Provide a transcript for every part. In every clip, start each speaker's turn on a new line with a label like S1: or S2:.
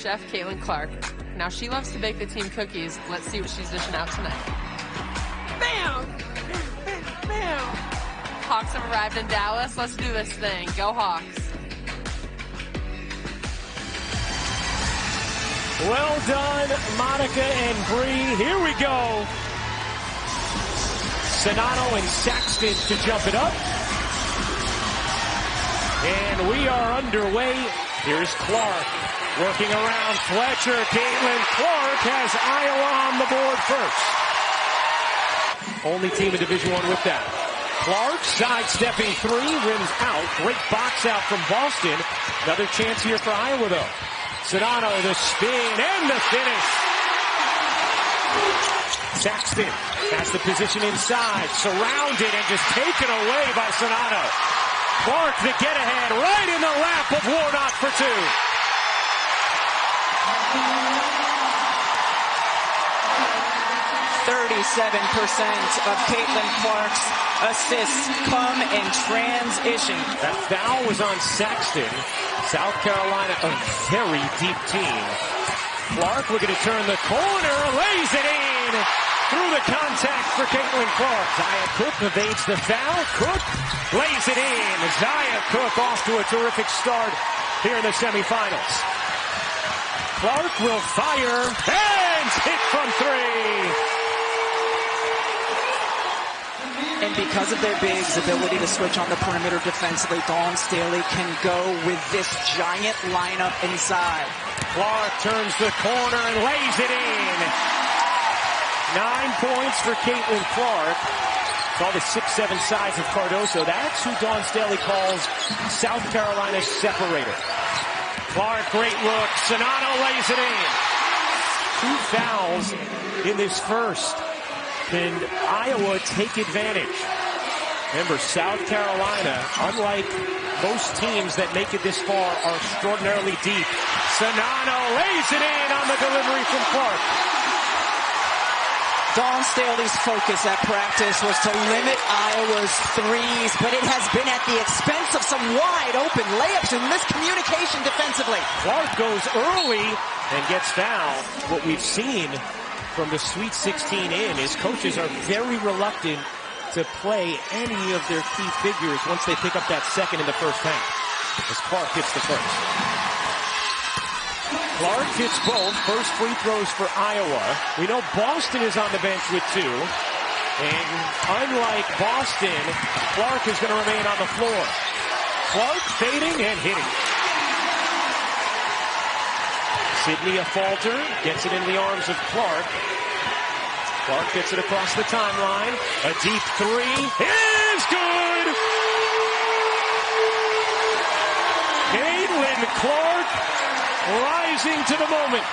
S1: Chef Caitlin Clark. Now she loves to bake the team cookies. Let's see what she's dishing out tonight. Bam! Bam! Bam! Hawks have arrived in Dallas. Let's do this thing. Go Hawks.
S2: Well done, Monica and Bree. Here we go. Sonato and Saxton to jump it up. And we are underway. Here's Clark working around Fletcher. Caitlin Clark has Iowa on the board first. Only team in Division I with that. Clark sidestepping three, rims out. Great box out from Boston. Another chance here for Iowa though. Sonato, the spin and the finish. Saxton has the position inside, surrounded and just taken away by Sonato. Clark the get ahead right in the lap of Warnock for two.
S3: of Caitlin Clark's assists come in transition.
S2: That foul was on Saxton. South Carolina, a very deep team. Clark looking to turn the corner, lays it in. Through the contact for Caitlin Clark. Zaya Cook evades the foul. Cook lays it in. Zaya Cook off to a terrific start here in the semifinals. Clark will fire and hit from three.
S3: And because of their bigs' ability to switch on the perimeter defensively, Dawn Staley can go with this giant lineup inside.
S2: Clark turns the corner and lays it in. 9 points for Caitlin Clark. Saw the 6'7" size of Cardoso. That's who Dawn Staley calls South Carolina's separator. Clark, great look. Sonato lays it in. 2 fouls in this first. Can Iowa take advantage? Remember, South Carolina, unlike most teams that make it this far, are extraordinarily deep. Sonato lays it in on the delivery from Clark.
S3: Dawn Staley's focus at practice was to limit Iowa's threes, but it has been at the expense of some wide open layups and miscommunication defensively.
S2: Clark goes early and gets fouled. What we've seen from the Sweet 16 in is coaches are very reluctant to play any of their key figures once they pick up that second in the first half, as Clark hits the first. Clark hits both. First free throws for Iowa. We know Boston is on the bench with 2. And unlike Boston, Clark is going to remain on the floor. Clark fading and hitting. Sydney a falter, gets it in the arms of Clark. Clark gets it across the timeline. A deep three is good! Caitlin Clark rising to the moment.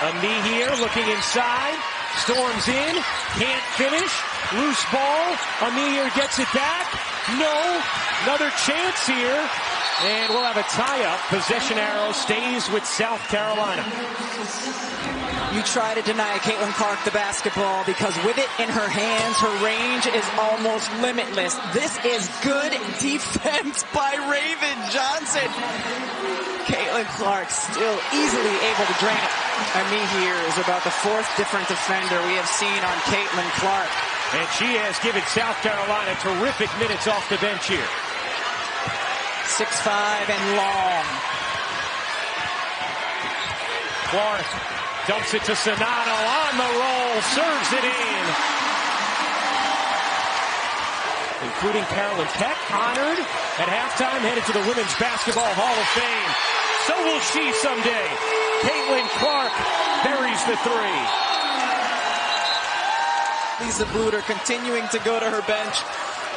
S2: A knee here, looking inside. Storms in, can't finish, loose ball, Amir gets it back, no, another chance here, and we'll have a tie-up. Possession arrow stays with South Carolina.
S3: You try to deny Caitlin Clark the basketball because with it in her hands, her range is almost limitless. This is good defense by Raven Johnson. Caitlin Clark still easily able to drain it. Amir here is about the 4th different defender we have seen on Caitlin Clark.
S2: And she has given South Carolina terrific minutes off the bench here.
S3: 6'5" and long.
S2: Clark dumps it to Sonato on the roll, serves it in. Including Carolyn Peck, honored at halftime, headed to the Women's Basketball Hall of Fame. So will she someday. Caitlin Clark buries the three.
S3: Lisa Bluter continuing to go to her bench.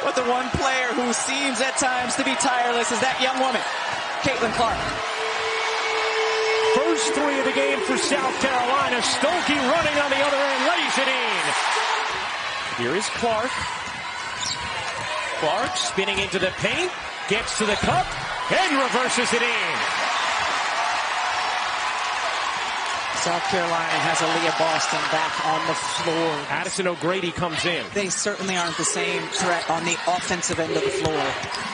S3: But the one player who seems at times to be tireless is that young woman, Caitlin Clark.
S2: First three of the game for South Carolina. Stolke running on the other end, lays it in. Here is Clark. Clark spinning into the paint, gets to the cup, and reverses it in.
S3: South Carolina has Aaliyah Boston back on the floor.
S2: Addison O'Grady comes in.
S3: They certainly aren't the same threat on the offensive end of the floor.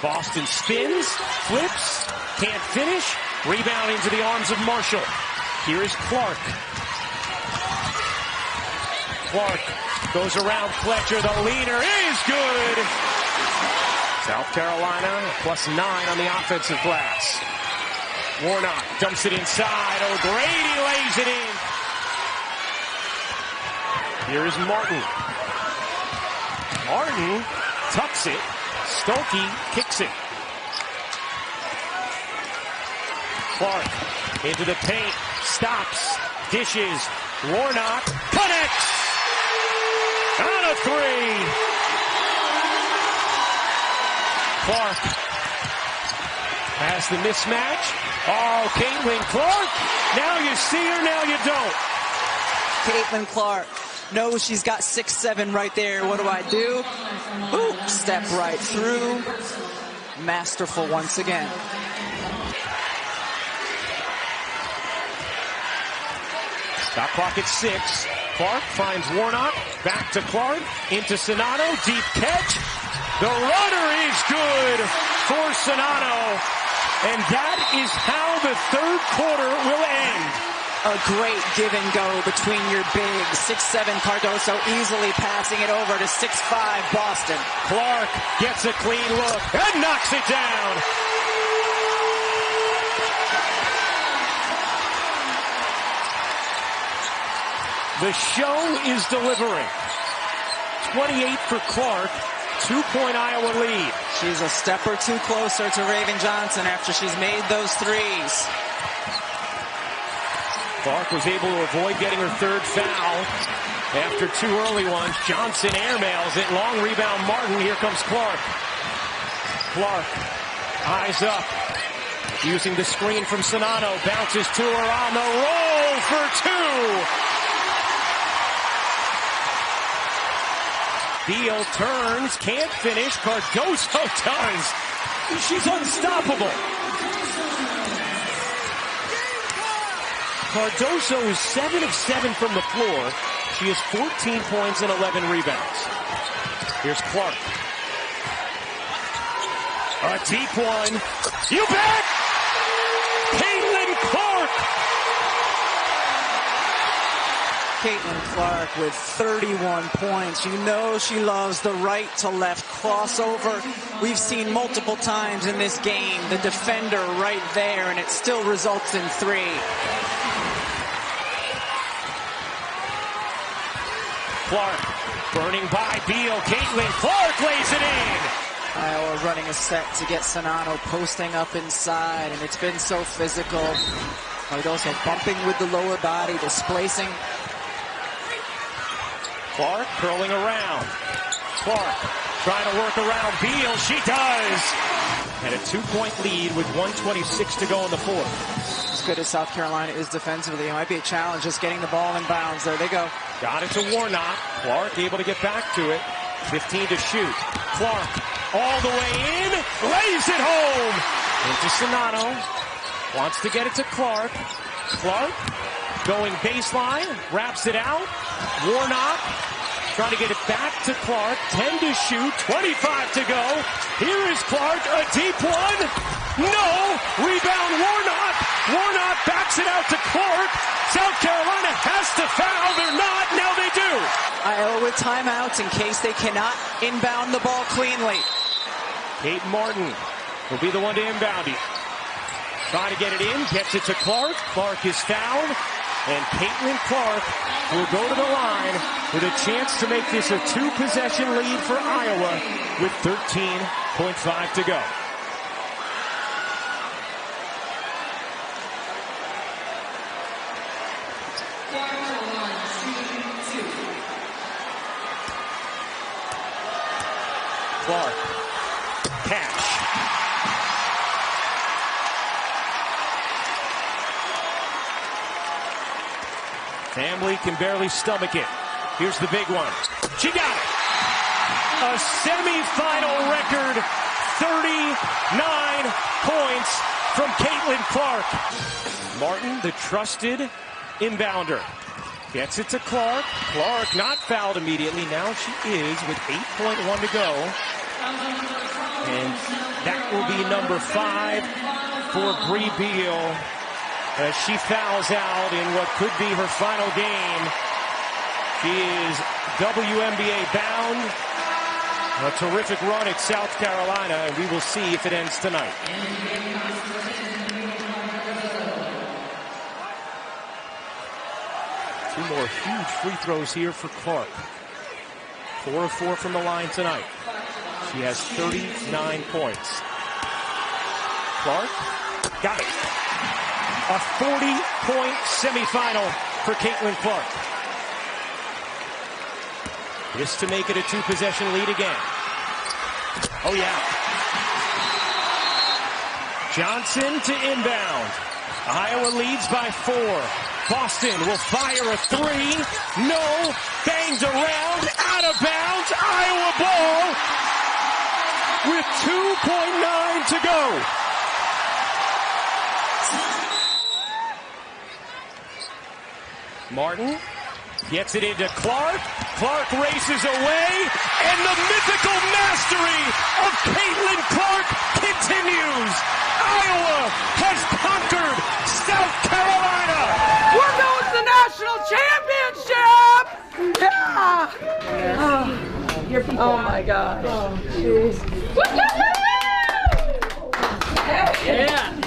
S2: Boston spins, flips, can't finish. Rebound into the arms of Marshall. Here is Clark. Clark goes around Fletcher. The leader is good. South Carolina +9 on the offensive glass. Warnock dumps it inside. O'Grady lays it in. Here is Martin. Martin tucks it. Stokey kicks it. Clark into the paint. Stops. Dishes. Warnock connects. On a three. Clark has the mismatch. Oh, Caitlin Clark. Now you see her, now you don't.
S3: Caitlin Clark knows she's got 6'7" right there. What do? Boop, step right through. Masterful once again.
S2: Stop clock at 6. Clark finds Warnock. Back to Clark. Into Sonato. Deep catch. The runner is good for Sonato. And that is how the third quarter will end.
S3: A great give and go between your big 6'7" Cardoso easily passing it over to 6'5" Boston.
S2: Clark gets a clean look and knocks it down. The show is delivering. 28 for Clark. 2-point Iowa lead.
S3: She's a step or two closer to Raven Johnson after she's made those threes.
S2: Clark was able to avoid getting her third foul after 2 early ones. Johnson airmails it. Long rebound Martin. Here comes Clark. Clark, eyes up. Using the screen from Sonato. Bounces to her on the roll for 2. Beal turns, can't finish. Cardoso does. She's unstoppable. Cardoso is 7 of 7 from the floor. She has 14 points and 11 rebounds. Here's Clark. A deep one. You bet! Caitlin Clark!
S3: Caitlin Clark with 31 points. You know she loves the right to left crossover. We've seen multiple times in this game the defender right there, and it still results in 3.
S2: Clark burning by Beal. Caitlin Clark lays it in.
S3: Iowa running a set to get Sonato posting up inside, and it's been so physical. Cardoso bumping with the lower body, displacing.
S2: Clark curling around. Clark trying to work around Beal. She does. And a 2-point lead with 1:26 to go in the fourth.
S3: As good as South Carolina is defensively, it might be a challenge just getting the ball in bounds. There they go.
S2: Got it to Warnock. Clark able to get back to it. 15 to shoot. Clark all the way in. Lays it home. Into Sonato. Wants to get it to Clark. Clark going baseline. Wraps it out. Warnock trying to get it back to Clark. 10 to shoot. 25 to go. Here is Clark. A deep one. No. Rebound Warnock. Warnock backs it out to Clark. South Carolina has to foul. They're not. Now they do.
S3: Iowa with timeouts in case they cannot inbound the ball cleanly.
S2: Kate Martin will be the one to inbound it. Trying to get it in. Gets it to Clark. Clark is fouled. And Caitlin Clark will go to the line with a chance to make this a 2-possession lead for Iowa with 13.5 to go. Clark. Catch. Family can barely stomach it. Here's the big one. She got it. A semifinal record, 39 points from Caitlin Clark. Martin, the trusted Inbounder. Gets it to Clark. Clark not fouled immediately. Now she is with 8.1 to go. And that will be number 5 for Bree Beal as she fouls out in what could be her final game. She is WNBA bound. A terrific run at South Carolina, and we will see if it ends tonight. Two more huge free throws here for Clark. 4 of 4 from the line tonight. She has 39 points. Clark got it. A 40-point semifinal for Caitlin Clark. This to make it a 2-possession lead again. Oh, yeah. Johnson to inbound. Iowa leads by 4. Boston will fire a 3. No. Banged around. Out of bounds. Iowa ball with 2.9 to go. Martin gets it into Clark. Clark races away, and the mythical mastery of Caitlin Clark continues. Iowa has conquered South Carolina.
S4: We're going to the national championship! Yeah! Oh my gosh. Oh, jeez. Yeah!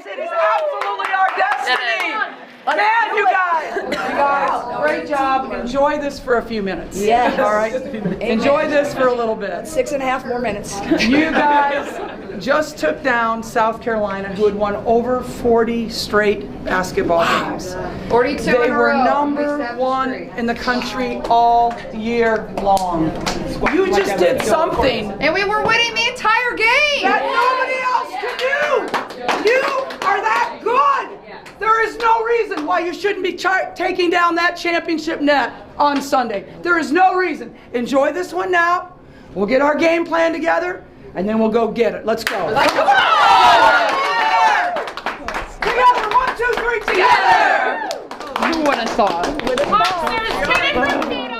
S4: It is absolutely our destiny. Man, you guys, great job. Enjoy this for a few minutes.
S5: Yeah.
S4: All right. Enjoy this for a little bit.
S5: 6.5 more minutes.
S4: You guys just took down South Carolina, who had won over 40 straight basketball games.
S6: 42
S4: They
S6: in a
S4: were
S6: row.
S4: number 1 in the country all year long. You just did something
S6: And we were winning the entire game.
S4: that nobody else could do. You are that good. There is no reason why you shouldn't be taking down that championship net on Sunday. There is no reason. Enjoy this one now. We'll get our game plan together, and then we'll go get it. Let's go. Come on! Together, 1, 2, 3, together!
S6: Who would have thought?
S7: Monsters, 10 and 15.